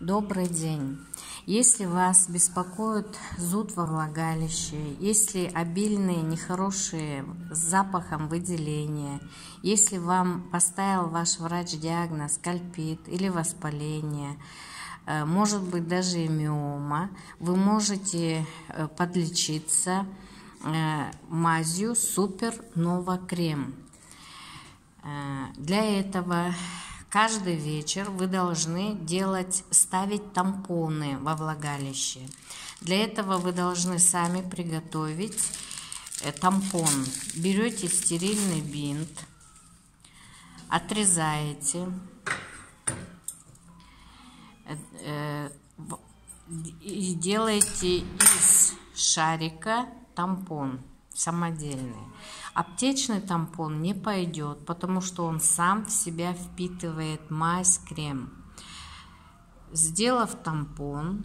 Добрый день! Если вас беспокоит зуд во влагалище, если обильные нехорошие с запахом выделения, если вам поставил ваш врач диагноз кальпит или воспаление, может быть даже и миома, вы можете подлечиться мазью Супер Нова Крем. Для этого каждый вечер вы должны ставить тампоны во влагалище. Для этого вы должны сами приготовить тампон. Берете стерильный бинт, отрезаете и делаете из шарика тампон самодельный. Аптечный тампон не пойдет, потому что он сам в себя впитывает мазь, крем. Сделав тампон,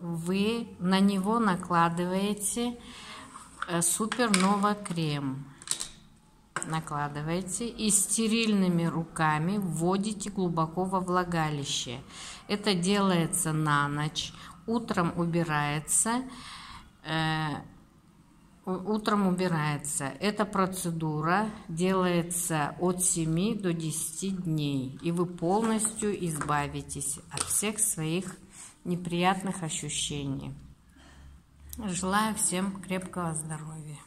вы на него накладываете Супер Нова Крем. Накладываете и стерильными руками вводите глубоко во влагалище. Это делается на ночь. Утром убирается. Эта процедура делается от 7 до 10 дней. И вы полностью избавитесь от всех своих неприятных ощущений. Желаю всем крепкого здоровья.